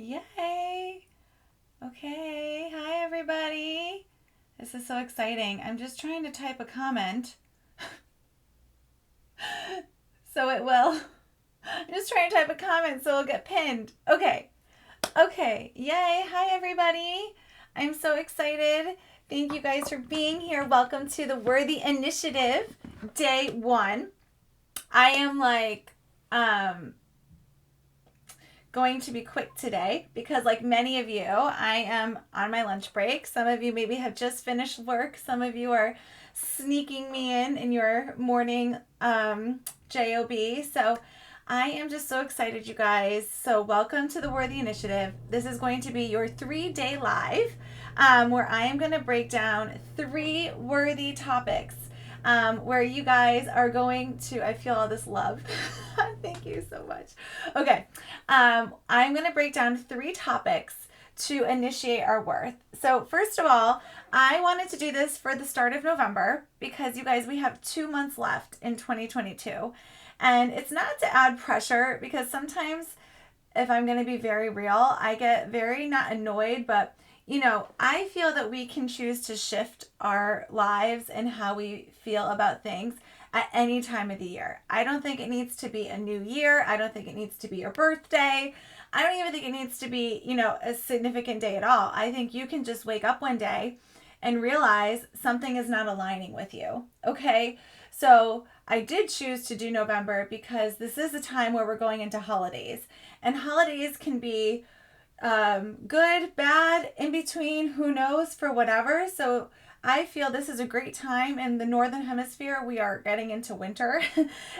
Yay! Okay, hi everybody. This is so exciting. I'm just trying to type a comment so it will. I'm just trying to type a comment so it'll get pinned. Okay, yay! Hi everybody. I'm so excited. Thank you guys for being here. Welcome to the Worthy Initiative, day 1. I am going to be quick today because, like many of you, I am on my lunch break. Some of you maybe have just finished work. Some of you are sneaking me in your morning job. So I am just so excited, you guys. So welcome to the Worthy Initiative. This is going to be your 3-day live where I am going to break down 3 worthy topics where you guys are going to, I feel all this love. Thank you so much. Okay. I'm going to break down 3 topics to initiate our worth. So first of all, I wanted to do this for the start of November because you guys, we have 2 months left in 2022. And it's not to add pressure because sometimes, if I'm going to be very real, I get very not annoyed, but I feel that we can choose to shift our lives and how we feel about things at any time of the year. I don't think it needs to be a new year. I don't think it needs to be your birthday. I don't even think it needs to be, a significant day at all. I think you can just wake up one day and realize something is not aligning with you. Okay? So I did choose to do November because this is a time where we're going into holidays. And holidays can be good, bad, in between, who knows, for whatever. So I feel this is a great time in the Northern Hemisphere. We are getting into winter.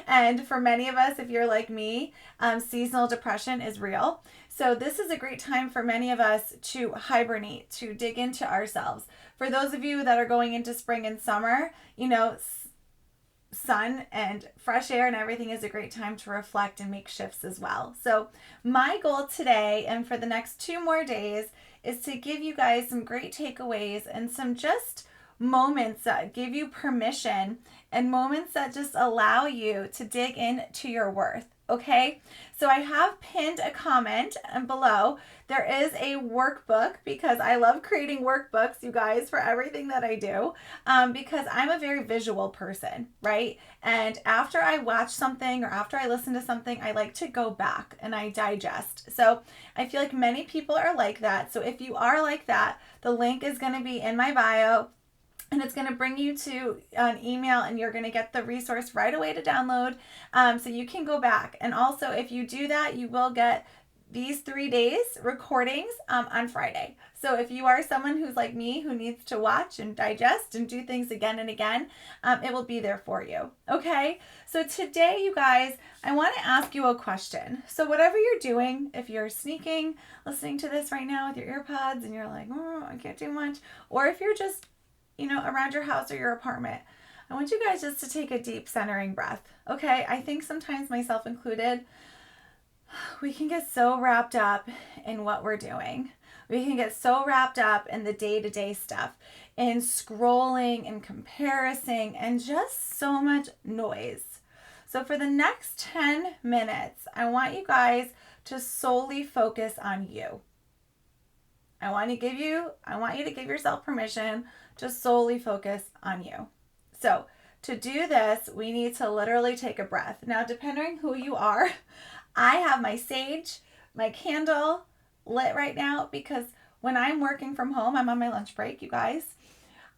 And for many of us, if you're like me, seasonal depression is real. So this is a great time for many of us to hibernate, to dig into ourselves. For those of you that are going into spring and summer, sun and fresh air and everything is a great time to reflect and make shifts as well. So my goal today and for the next 2 more days is to give you guys some great takeaways and some just moments that give you permission and moments that just allow you to dig into your worth. Okay, so I have pinned a comment below. There is a workbook because I love creating workbooks, you guys, for everything that I do because I'm a very visual person, right? And after I watch something or after I listen to something, I like to go back and I digest. So I feel like many people are like that. So if you are like that, the link is going to be in my bio. And it's going to bring you to an email and you're going to get the resource right away to download so you can go back. And also, if you do that, you will get these 3 days recordings on Friday. So if you are someone who's like me who needs to watch and digest and do things again and again, it will be there for you. Okay, so today, you guys, I want to ask you a question. So whatever you're doing, if you're sneaking, listening to this right now with your earpods and you're like, oh, I can't do much, or if you're just around your house or your apartment, I want you guys just to take a deep centering breath. Okay, I think sometimes, myself included, we can get so wrapped up in what we're doing. We can get so wrapped up in the day-to-day stuff, in scrolling and comparison and just so much noise. So for the next 10 minutes, I want you guys to solely focus on you. I want you to give yourself permission to solely focus on you. So to do this, we need to literally take a breath. Now, depending who you are, I have my sage, my candle lit right now because when I'm working from home, I'm on my lunch break, you guys.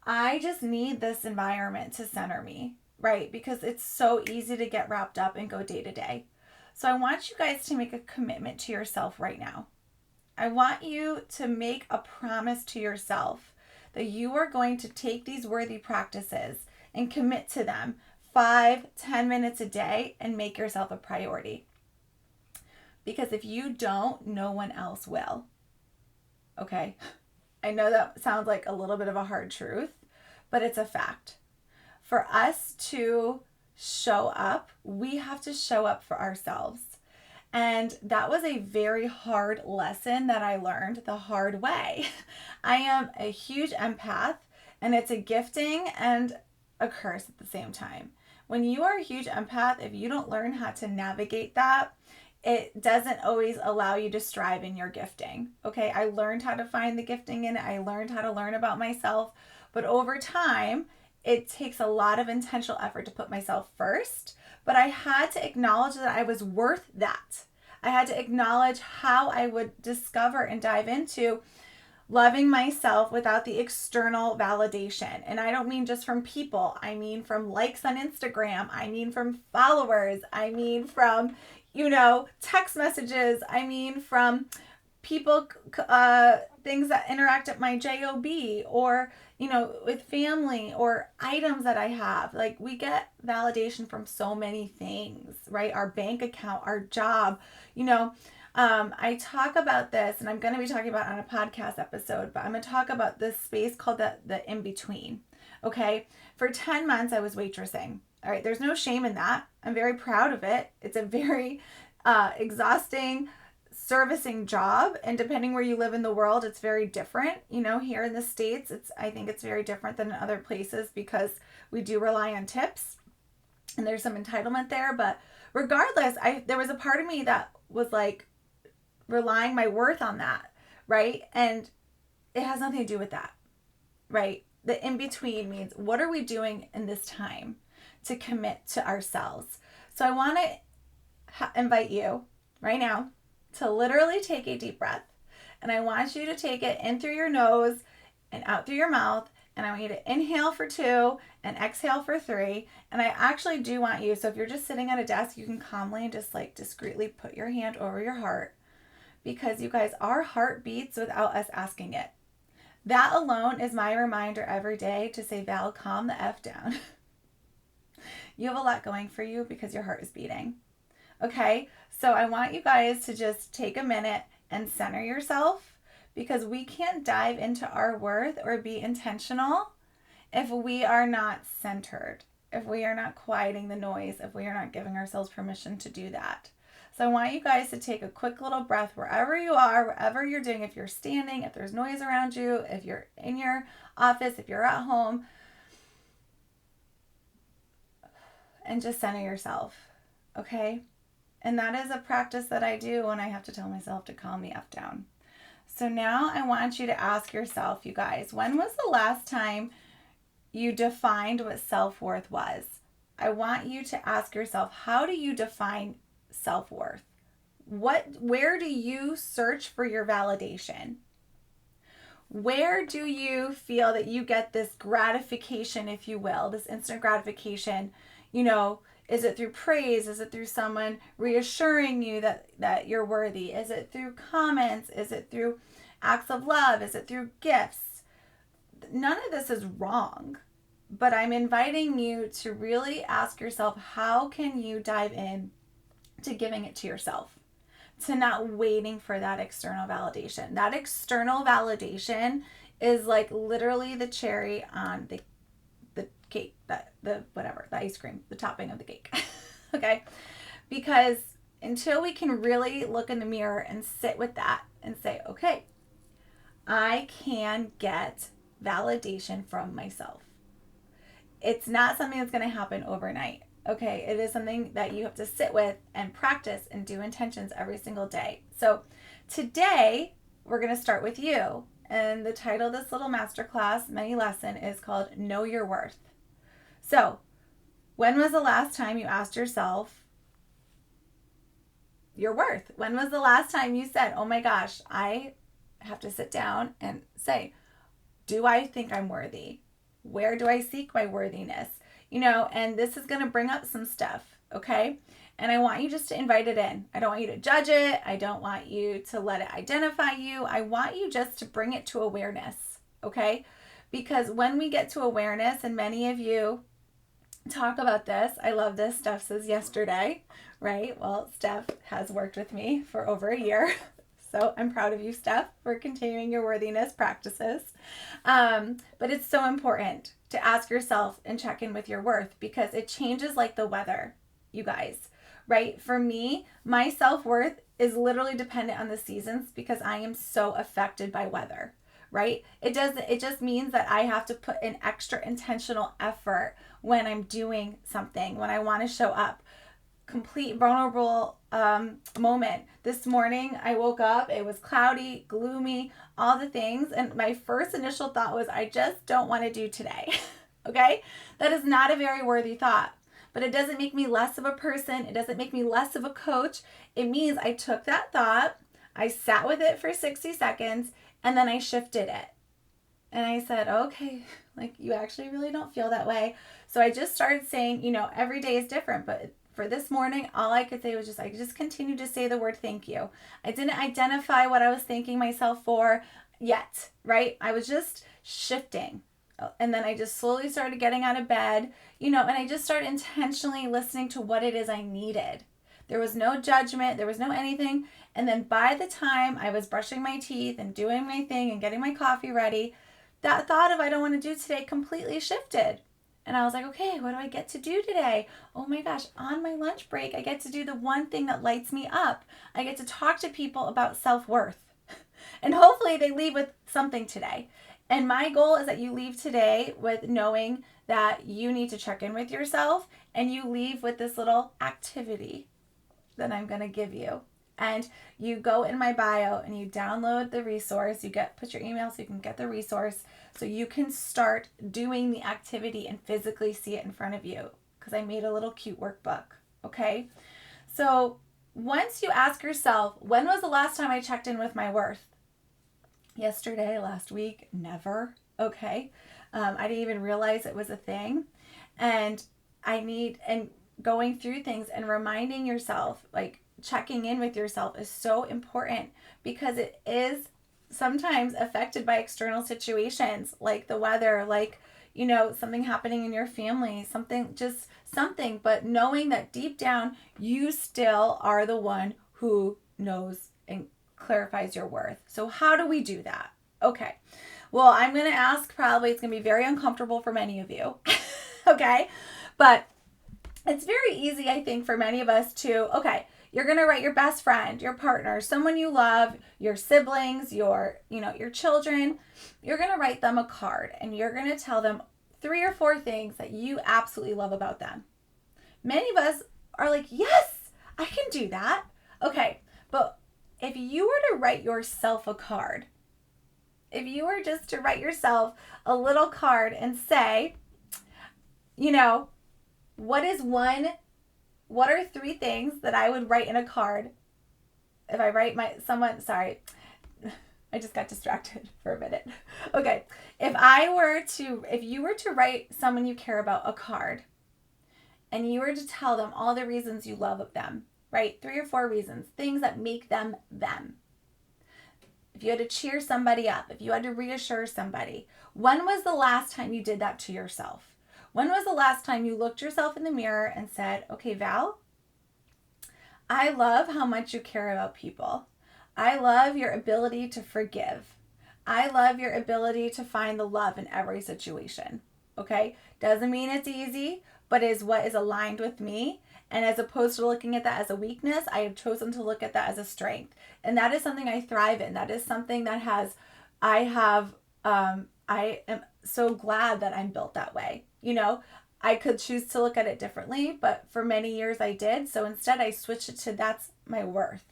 I just need this environment to center me, right? Because it's so easy to get wrapped up and go day to day. So I want you guys to make a commitment to yourself right now. I want you to make a promise to yourself that you are going to take these worthy practices and commit to them 5-10 minutes a day and make yourself a priority. Because if you don't, no one else will. Okay? I know that sounds like a little bit of a hard truth, but it's a fact. For us to show up, we have to show up for ourselves. And that was a very hard lesson that I learned the hard way. I am a huge empath, and it's a gifting and a curse at the same time. When you are a huge empath, if you don't learn how to navigate that, it doesn't always allow you to strive in your gifting. Okay, I learned how to find the gifting in it. I learned how to learn about myself. But over time, it takes a lot of intentional effort to put myself first. But I had to acknowledge that I was worth that. I had to acknowledge how I would discover and dive into loving myself without the external validation. And I don't mean just from people. I mean from likes on Instagram. I mean from followers. I mean from, text messages. I mean from people, things that interact at my job, or with family, or items that I have. Like, we get validation from so many things, right? Our bank account, our job. I talk about this, and I'm going to be talking about it on a podcast episode, but I'm going to talk about this space called the in-between. Okay, for 10 months I was waitressing. All right, there's no shame in that. I'm very proud of it. It's a very exhausting, servicing job, and depending where you live in the world, it's very different. Here in the States, I think it's very different than in other places because we do rely on tips, and there's some entitlement there. But regardless, there was a part of me that was like relying my worth on that, right? And it has nothing to do with that, right? The in-between means, what are we doing in this time to commit to ourselves? So I want to invite you right now to literally take a deep breath. And I want you to take it in through your nose and out through your mouth. And I want you to inhale for 2 and exhale for 3. And I actually do want you, so if you're just sitting at a desk, you can calmly and just like discreetly put your hand over your heart, because you guys, our heart beats without us asking it. That alone is my reminder every day to say, Val, calm the F down. You have a lot going for you because your heart is beating. Okay, so I want you guys to just take a minute and center yourself, because we can't dive into our worth or be intentional if we are not centered, if we are not quieting the noise, if we are not giving ourselves permission to do that. So I want you guys to take a quick little breath wherever you are, wherever you're doing, if you're standing, if there's noise around you, if you're in your office, if you're at home, and just center yourself, okay? And that is a practice that I do when I have to tell myself to calm the F down. So now I want you to ask yourself, you guys, when was the last time you defined what self-worth was? I want you to ask yourself, how do you define self-worth? Where do you search for your validation? Where do you feel that you get this gratification, if you will, this instant gratification? Is it through praise? Is it through someone reassuring you that you're worthy? Is it through comments? Is it through acts of love? Is it through gifts? None of this is wrong, but I'm inviting you to really ask yourself, how can you dive in to giving it to yourself, to not waiting for that external validation? That external validation is like literally the cherry on the cake, the ice cream, the topping of the cake. Okay, because until we can really look in the mirror and sit with that and say, okay, I can get validation from myself. It's not something that's going to happen overnight. Okay, it is something that you have to sit with and practice and do intentions every single day. So today we're going to start with you. And the title of this little masterclass, mini lesson, is called Know Your Worth. So when was the last time you asked yourself your worth? When was the last time you said, oh my gosh, I have to sit down and say, do I think I'm worthy? Where do I seek my worthiness? And this is going to bring up some stuff, okay? And I want you just to invite it in. I don't want you to judge it. I don't want you to let it identify you. I want you just to bring it to awareness, okay? Because when we get to awareness, and many of you talk about this, I love this, Steph says yesterday, right? Well, Steph has worked with me for over a year. So I'm proud of you, Steph, for continuing your worthiness practices. But it's so important to ask yourself and check in with your worth, because it changes like the weather, you guys, right? For me, my self-worth is literally dependent on the seasons, because I am so affected by weather, right? It just means that I have to put an extra intentional effort when I'm doing something, when I want to show up. complete vulnerable moment. This morning I woke up, it was cloudy, gloomy, all the things, and my first initial thought was, I just don't want to do today. Okay? That is not a very worthy thought, but it doesn't make me less of a person. It doesn't make me less of a coach. It means I took that thought, I sat with it for 60 seconds, and then I shifted it. And I said, okay, like, you actually really don't feel that way. So I just started saying, every day is different, but for this morning, all I could say was I just continued to say the word thank you. I didn't identify what I was thanking myself for yet, right? I was just shifting. And then I just slowly started getting out of bed, and I just started intentionally listening to what it is I needed. There was no judgment. There was no anything. And then by the time I was brushing my teeth and doing my thing and getting my coffee ready, that thought of I don't want to do today completely shifted. And I was like, okay, what do I get to do today? Oh my gosh, on my lunch break, I get to do the one thing that lights me up. I get to talk to people about self-worth. And hopefully they leave with something today. And my goal is that you leave today with knowing that you need to check in with yourself, and you leave with this little activity that I'm going to give you. And you go in my bio and you download the resource. Put your email so you can get the resource, so you can start doing the activity and physically see it in front of you, because I made a little cute workbook. Okay. So once you ask yourself, when was the last time I checked in with my worth? Yesterday, last week, never. Okay. I didn't even realize it was a thing. And going through things and reminding yourself, like, checking in with yourself is so important, because it is sometimes affected by external situations like the weather, like, something happening in your family, something, but knowing that deep down, you still are the one who knows and clarifies your worth. So how do we do that? Okay. Well, I'm going to ask, probably it's going to be very uncomfortable for many of you. Okay. But it's very easy, I think, for many of us to, okay, you're going to write your best friend, your partner, someone you love, your siblings, your children. You're going to write them a card, and you're going to tell them 3 or 4 things that you absolutely love about them. Many of us are like, yes, I can do that. Okay. But if you were to write yourself a card, if you were just to write yourself a little card and say, what are 3 things that I would write in a card if I write sorry, I just got distracted for a minute. Okay. If you were to write someone you care about a card, and you were to tell them all the reasons you love them, right? 3 or 4 reasons, things that make them them. If you had to cheer somebody up, if you had to reassure somebody, when was the last time you did that to yourself? When was the last time you looked yourself in the mirror and said, okay, Val, I love how much you care about people. I love your ability to forgive. I love your ability to find the love in every situation. Okay? Doesn't mean it's easy, but is what is aligned with me. And as opposed to looking at that as a weakness, I have chosen to look at that as a strength. And that is something I thrive in. That is something that I am so glad that I'm built that way. I could choose to look at it differently, but for many years I did. So instead I switched it to that's my worth.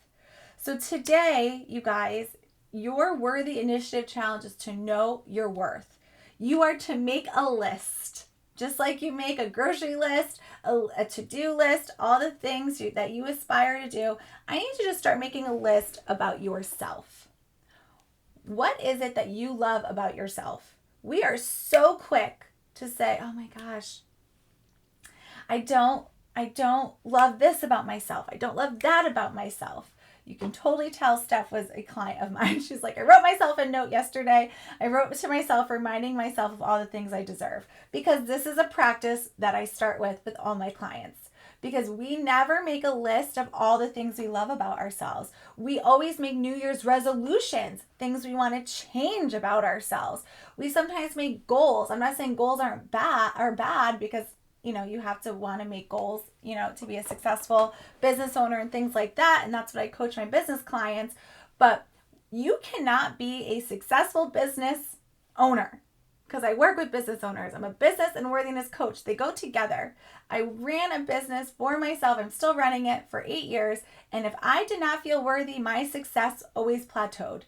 So today, you guys, your worthy initiative challenge is to know your worth. You are to make a list, just like you make a grocery list, a to-do list, all the things that you aspire to do. I need you to start making a list about yourself. What is it that you love about yourself? We are so quick to say, oh my gosh, I don't love this about myself. I don't love that about myself. You can totally tell Steph was a client of mine. She's like, I wrote myself a note yesterday. I wrote to myself, reminding myself of all the things I deserve. Because this is a practice that I start with all my clients. Because we never make a list of all the things we love about ourselves. We always make New Year's resolutions, things we want to change about ourselves. We sometimes make goals. I'm not saying goals are bad because you have to want to make goals, to be a successful business owner and things like that. And that's what I coach my business clients. But you cannot be a successful business owner, because I work with business owners. I'm a business and worthiness coach. They go together. I ran a business for myself. I'm still running it for 8 years. And if I did not feel worthy, my success always plateaued.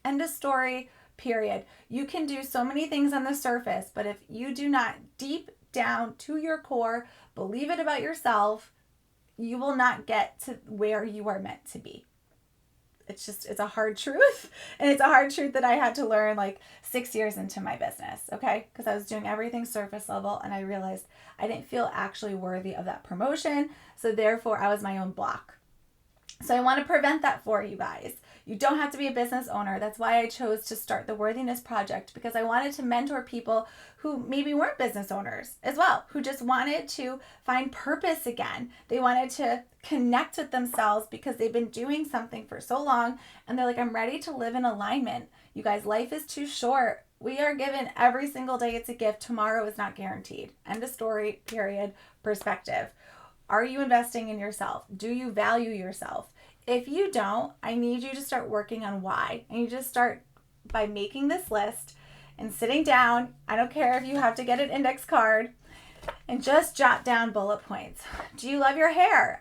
End of story, period. You can do so many things on the surface, but if you do not deep down to your core believe it about yourself, you will not get to where you are meant to be. It's a hard truth. And it's a hard truth that I had to learn like 6 years into my business, okay? Because I was doing everything surface level and I realized I didn't feel actually worthy of that promotion. So therefore, I was my own block. So I want to prevent that for you guys. You don't have to be a business owner. That's why I chose to start the Worthiness Project, because I wanted to mentor people who maybe weren't business owners as well, who just wanted to find purpose again. They wanted to connect with themselves because they've been doing something for so long and they're like, I'm ready to live in alignment. You guys, life is too short. We are given every single day. It's a gift. Tomorrow is not guaranteed. End of story, period, perspective. Are you investing in yourself? Do you value yourself? If you don't, I need you to start working on why. And you just start by making this list and sitting down. I don't care if you have to get an index card and just jot down bullet points. Do you love your hair?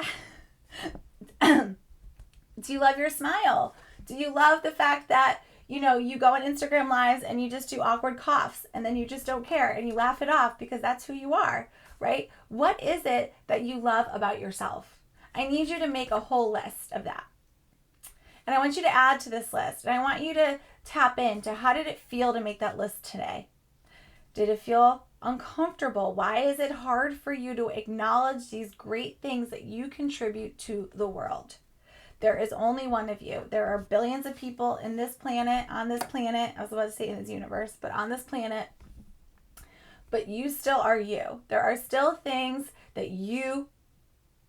Do you love your smile? Do you love the fact that, you go on Instagram lives and you just do awkward coughs and then you just don't care and you laugh it off because that's who you are, right? What is it that you love about yourself? I need you to make a whole list of that. And I want you to add to this list. And I want you to tap into how did it feel to make that list today? Did it feel uncomfortable? Why is it hard for you to acknowledge these great things that you contribute to the world? There is only one of you. There are billions of people on this planet. I was about to say in this universe, but on this planet. But you still are you. There are still things that you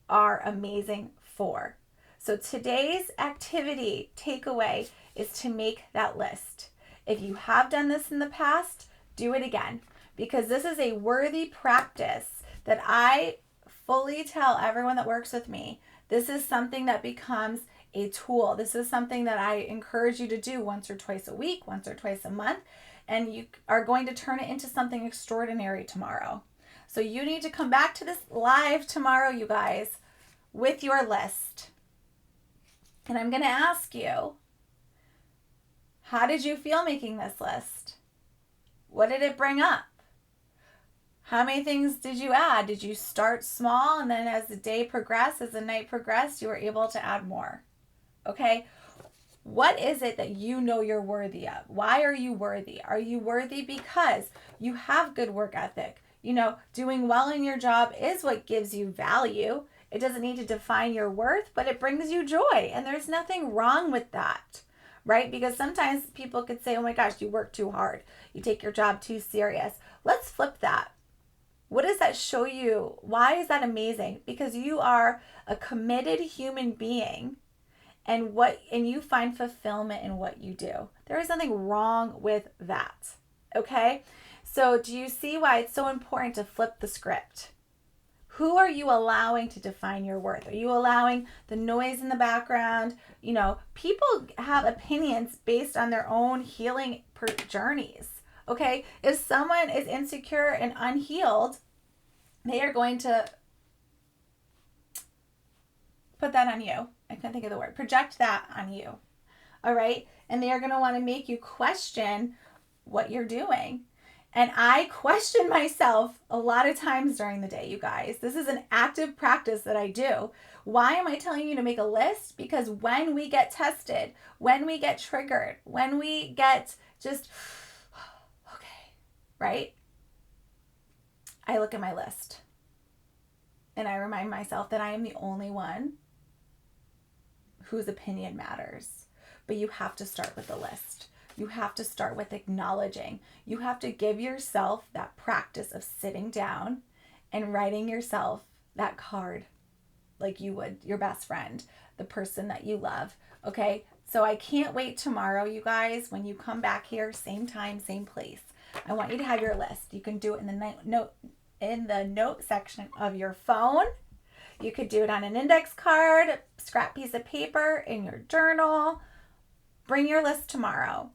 are amazing for. So today's activity takeaway is to make that list. If you have done this in the past, do it again, because this is a worthy practice that I fully tell everyone that works with me. This is something that becomes a tool. This is something that I encourage you to do once or twice a week, once or twice a month, and you are going to turn it into something extraordinary tomorrow. So you need to come back to this live tomorrow, you guys, with your list. And I'm going to ask you, how did you feel making this list? What did it bring up? How many things did you add? Did you start small and then as the day progressed, as the night progressed, you were able to add more? Okay? What is it that you know you're worthy of? Why are you worthy? Are you worthy because you have good work ethic? Doing well in your job is what gives you value. It doesn't need to define your worth, but it brings you joy. And there's nothing wrong with that, right? Because sometimes people could say, oh my gosh, you work too hard. You take your job too serious. Let's flip that. What does that show you? Why is that amazing? Because you are a committed human being and you find fulfillment in what you do. There is nothing wrong with that. Okay? So do you see why it's so important to flip the script? Who are you allowing to define your worth? Are you allowing the noise in the background? People have opinions based on their own healing journeys. Okay? If someone is insecure and unhealed, they are going to put that on you. I can't think of the word. Project that on you. All right? And they are going to want to make you question what you're doing. And I question myself a lot of times during the day, you guys. This is an active practice that I do. Why am I telling you to make a list? Because when we get tested, when we get triggered, when we get just, okay, right? I look at my list and I remind myself that I am the only one whose opinion matters. But you have to start with the list. You have to start with acknowledging. You have to give yourself that practice of sitting down and writing yourself that card like you would your best friend, the person that you love. Okay? So I can't wait tomorrow, you guys, when you come back here, same time, same place. I want you to have your list. You can do it in the note section of your phone. You could do it on an index card, a scrap piece of paper, in your journal. Bring your list tomorrow.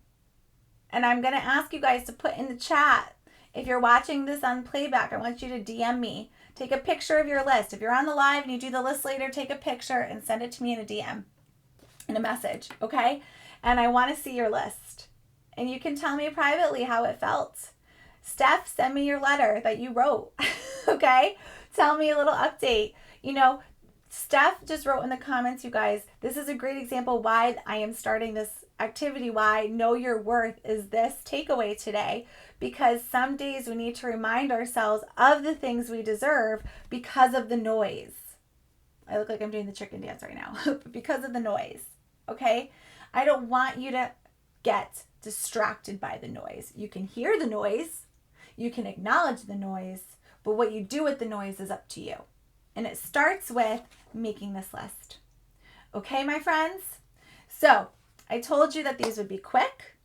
And I'm going to ask you guys to put in the chat. If you're watching this on playback, I want you to DM me. Take a picture of your list. If you're on the live and you do the list later, take a picture and send it to me in a DM, in a message, okay? And I want to see your list. And you can tell me privately how it felt. Steph, send me your letter that you wrote, okay? Tell me a little update. You know, Steph just wrote in the comments, you guys, this is a great example why I am starting this activity, why know your worth is this takeaway today, because some days we need to remind ourselves of the things we deserve because of the noise. I look like I'm doing the chicken dance right now, because of the noise, okay? I don't want you to get distracted by the noise. You can hear the noise, you can acknowledge the noise, but what you do with the noise is up to you. And it starts with making this list. Okay, my friends? So I told you that these would be quick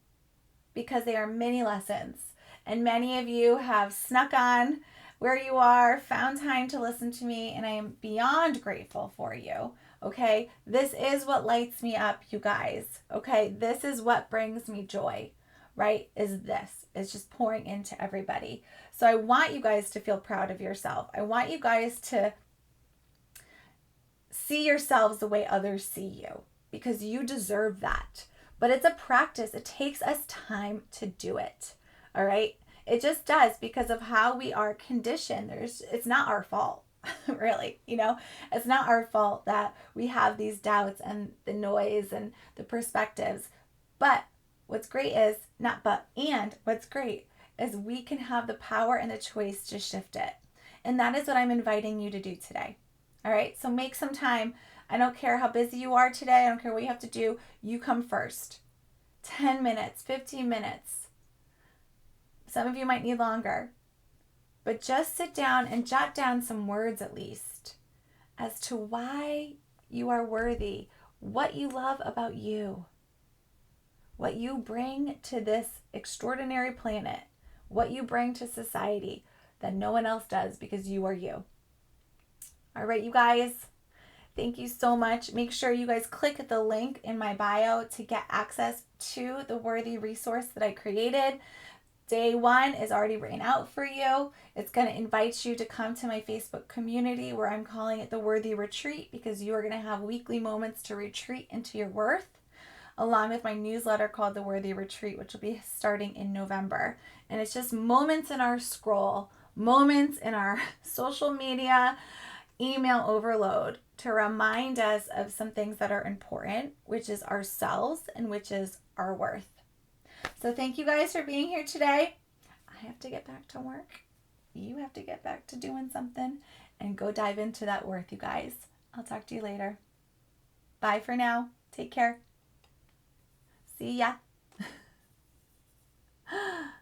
because they are mini lessons. And many of you have snuck on where you are, found time to listen to me, and I am beyond grateful for you. Okay, this is what lights me up, you guys. Okay, this is what brings me joy, right? Is just pouring into everybody. So I want you guys to feel proud of yourself. I want you guys to see yourselves the way others see you, because you deserve that. But it's a practice. It takes us time to do it. All right? It just does, because of how we are conditioned. It's not our fault, really. You know, it's not our fault that we have these doubts and the noise and the perspectives. But what's great is, what's great is we can have the power and the choice to shift it. And that is what I'm inviting you to do today. All right, so make some time. I don't care how busy you are today. I don't care what you have to do. You come first. 10 minutes, 15 minutes. Some of you might need longer. But just sit down and jot down some words at least as to why you are worthy, what you love about you, what you bring to this extraordinary planet, what you bring to society that no one else does, because you are you. All right, you guys, thank you so much. Make sure you guys click the link in my bio to get access to the Worthy resource that I created. Day 1 is already written out for you. It's going to invite you to come to my Facebook community, where I'm calling it the Worthy Retreat, because you are going to have weekly moments to retreat into your worth, along with my newsletter called the Worthy Retreat, which will be starting in November. And it's just moments in our scroll, moments in our social media, email overload, to remind us of some things that are important, which is ourselves and which is our worth. So thank you guys for being here today. I have to get back to work. You have to get back to doing something and go dive into that worth, you guys. I'll talk to you later. Bye for now. Take care. See ya.